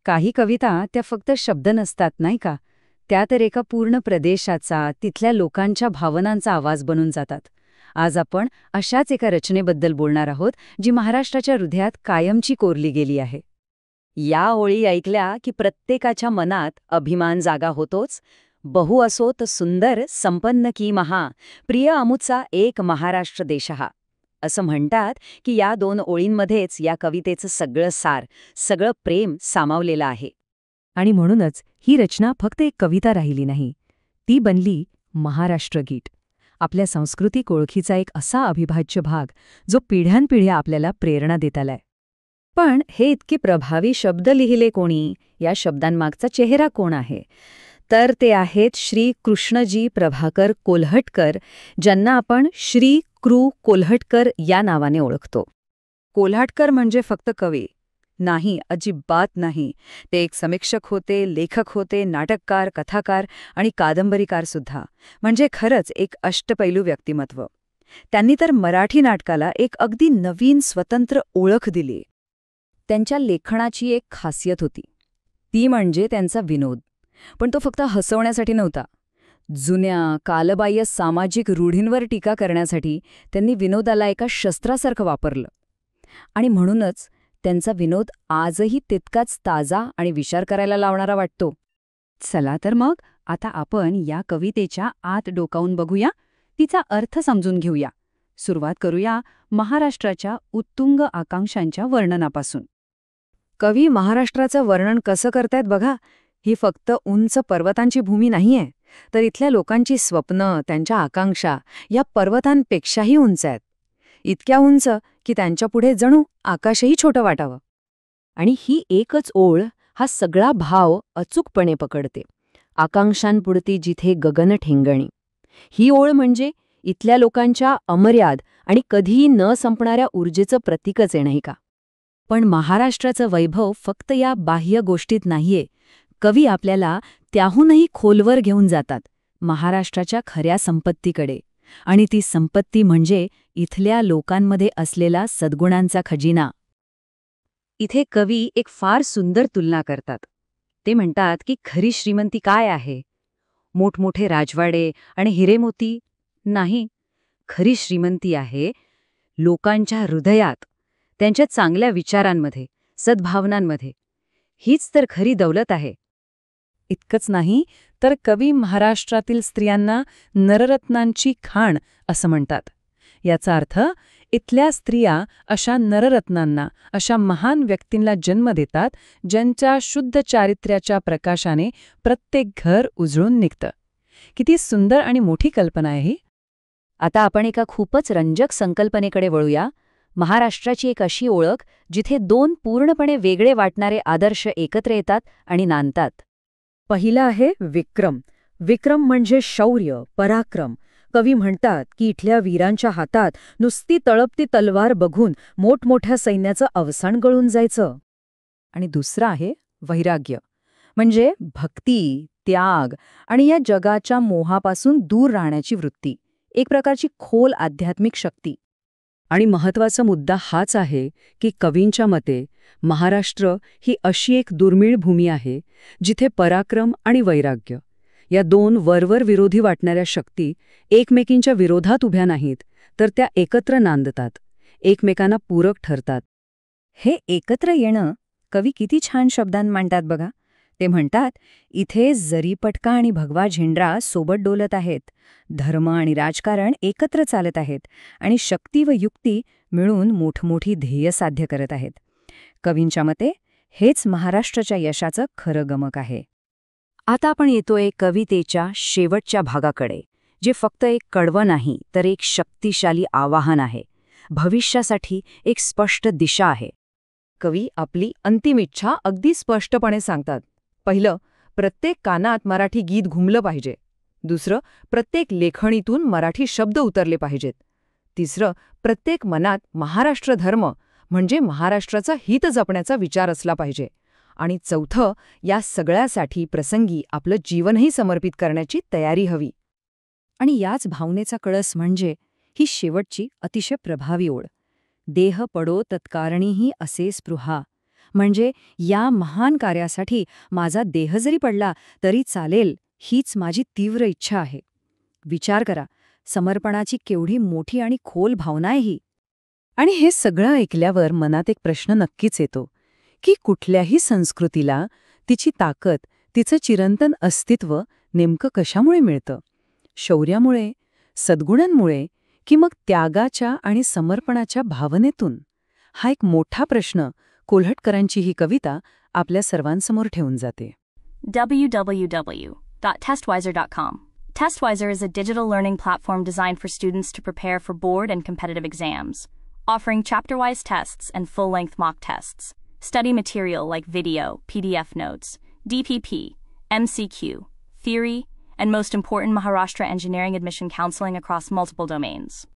काही कविता त्या फक्त शब्द नसतात नाही का, त्या तर एका पूर्ण प्रदेशाचा, तिथल्या लोकांच्या भावनांचा आवाज बनून जातात. आज आपण अशाच एका रचनेबद्दल बोलणार आहोत, जी महाराष्ट्राच्या हृदयात कायमची कोरली गेली आहे. या ओळी ऐकल्या की प्रत्येकाच्या मनात अभिमान जागा होतोच. बहु असो तर सुंदर संपन्न की महा, प्रिय अमुचा एक महाराष्ट्र देशहा. असं म्हणतात की या दोन ओळींमध्येच या कवितेचं सगळं सार, सगळं प्रेम सामावलेलं आहे. आणि म्हणूनच ही रचना फक्त एक कविता राहिली नाही, ती बनली महाराष्ट्र गीत, आपल्या सांस्कृतिक ओळखीचा एक असा अविभाज्य भाग जो पिढ्यानपिढ्या आपल्याला प्रेरणा देत आलाय. पण हे इतके प्रभावी शब्द लिहिले कोणी, या शब्दांमागचा चेहरा कोण आहे? तर ते आहेत श्री कृष्णजी प्रभाकर कोल्हटकर, ज्यांना आपण श्री कृ कोल्हटकर या नावाने ओळखतो. कोल्हटकर म्हणजे फक्त कवी नाही, अजिबात नाही. ते एक समीक्षक होते, लेखक होते, नाटककार, कथाकार आणि कादंबरीकार सुद्धा. म्हणजे खरंच एक अष्टपैलू व्यक्तिमत्व. त्यांनी तर मराठी नाटकाला एक अगदी नवीन स्वतंत्र ओळख दिली. त्यांच्या लेखनाची एक खासियत होती, ती म्हणजे त्यांचा विनोद. पण तो फक्त हसवण्यासाठी नव्हता. जुन्या कालबाह्य सामाजिक रूढींवर टीका करण्यासाठी त्यांनी विनोदाला एका शस्त्रासारखं वापरलं. आणि म्हणूनच त्यांचा विनोद आजही तितकाच ताजा आणि विचार करायला लावणारा वाटतो. चला तर मग आता आपण या कवितेच्या आत डोकावून बघूया, तिचा अर्थ समजून घेऊया. सुरुवात करूया महाराष्ट्राच्या उत्तुंग आकांक्षांच्या वर्णनापासून. कवी महाराष्ट्राचं वर्णन कसं करतायत बघा. ही फक्त उंच पर्वतांची भूमी नाहीये, तर इथल्या लोकांची स्वप्न, त्यांच्या आकांक्षा या पर्वतांपेक्षाही उंच आहेत. इतक्या उंच की त्यांच्यापुढे जणू आकाशही छोटं वाटावं. आणि ही एकच ओळ हा सगळा भाव अचूकपणे पकडते. आकांक्षांपुढती जिथे गगन ठेंगणी. ही ओळ म्हणजे इथल्या लोकांच्या अमर्याद आणि कधीही न संपणाऱ्या ऊर्जेचं प्रतीकच आहे नाही का. पण महाराष्ट्राचं वैभव फक्त या बाह्य गोष्टीत नाहीये. कवी आपल्याला त्याहूनही खोलवर घेऊन जातात, महाराष्ट्राच्या खऱ्या संपत्तीकडे. आणि ती संपत्ती म्हणजे इथल्या लोकांमध्ये असलेला सद्गुणांचा खजिना. इथे कवी एक फार सुंदर तुलना करतात. ते म्हणतात की खरी श्रीमंती काय आहे? मोठमोठे राजवाडे आणि हिरेमोती नाही. खरी श्रीमंती आहे लोकांच्या हृदयात, त्यांच्या चांगल्या विचारांमध्ये, सद्भावनांमध्ये. हीच तर खरी दौलत आहे. इतकंच नाही, तर कवी महाराष्ट्रातील स्त्रियांना नररत्नांची खाण असं म्हणतात. याचा अर्थ इथल्या स्त्रिया अशा नररत्नांना, अशा महान व्यक्तींना जन्म देतात, ज्यांच्या शुद्ध चारित्र्याच्या प्रकाशाने प्रत्येक घर उजळून निघतं. किती सुंदर आणि मोठी कल्पना आहे ही. आता आपण एका खूपच रंजक संकल्पनेकडे वळूया. महाराष्ट्राची एक अशी ओळख जिथे दोन पूर्णपणे वेगळे वाटणारे आदर्श एकत्र येतात आणि नांदतात. पहिला आहे विक्रम. विक्रम म्हणजे शौर्य, पराक्रम. कवी म्हणतात की इथल्या वीरांच्या हातात नुसती तळपती तलवार बघून मोठमोठ्या सैन्याचं अवसान गळून जायचं. आणि दुसरं आहे वैराग्य, म्हणजे भक्ती, त्याग आणि या जगाच्या मोहापासून दूर राहण्याची वृत्ती. एक प्रकारची खोल आध्यात्मिक शक्ती. आणि महत्त्वाचा मुद्दा हाच आहे की कवींच्या मते महाराष्ट्र ही अशी एक दुर्मिळ भूमी आहे जिथे पराक्रम आणि वैराग्य या दोन वरवर विरोधी वाटणाऱ्या शक्ती एकमेकींच्या विरोधात उभ्या नाहीत, तर त्या एकत्र नांदतात, एकमेकांना पूरक ठरतात. हे एकत्र येणं कवी किती छान शब्दांत मांडतात बघा. ते म्हणतात, इथे जरीपटका आणि भगवा झेंडा सोबत डोलत आहेत, धर्म आणि राजकारण एकत्र चालत आहेत आणि शक्ती व युक्ती मिळून मोठमोठी ध्येय साध्य करत आहेत. कवींच्या मते हेच महाराष्ट्राच्या यशाचं खरं गमक आहे. आता आपण येतोय कवितेच्या शेवटच्या भागाकडे, जे फक्त एक कडवं नाही, तर एक शक्तिशाली आवाहन आहे. भविष्यासाठी एक स्पष्ट दिशा आहे. कवी आपली अंतिम इच्छा अगदी स्पष्टपणे सांगतात. पहिलं, प्रत्येक कानात मराठी गीत घुमलं पाहिजे. दुसरं, प्रत्येक लेखणीतून मराठी शब्द उतरले पाहिजेत. तिसरं, प्रत्येक मनात महाराष्ट्र धर्म म्हणजे महाराष्ट्राचं हित जपण्याचा विचार असला पाहिजे. आणि चौथं, या सगळ्यासाठी प्रसंगी आपलं जीवनही समर्पित करण्याची तयारी हवी. आणि याच भावनेचा कळस म्हणजे ही शेवटची अतिशय प्रभावी ओळ. देह पडो तत्कारणीही असे स्पृहा, म्हणजे या महान कार्यासाठी माझा देह जरी पडला तरी चालेल, हीच माझी तीव्र इच्छा आहे. विचार करा, समर्पणाची केवढी मोठी आणि खोल भावना आहे ही. आणि हे सगळं ऐकल्यावर मनात एक प्रश्न नक्कीच येतो की कुठल्याही संस्कृतीला तिची ताकद, तिचं चिरंतन अस्तित्व नेमकं कशामुळे मिळतं? शौर्यामुळे, सद्गुणांमुळे, की मग त्यागाच्या आणि समर्पणाच्या भावनेतून? हा एक मोठा प्रश्न कोल्हटकरांची ही कविता आपल्या सर्वांसमोर ठेवून जाते. www.testwiser.com. Testwiser is a digital learning platform designed for students to prepare for board and competitive exams, offering chapter-wise tests and full-length mock tests. Study material like video, PDF notes, DPP, MCQ, theory, and most important, Maharashtra engineering admission counseling across multiple domains.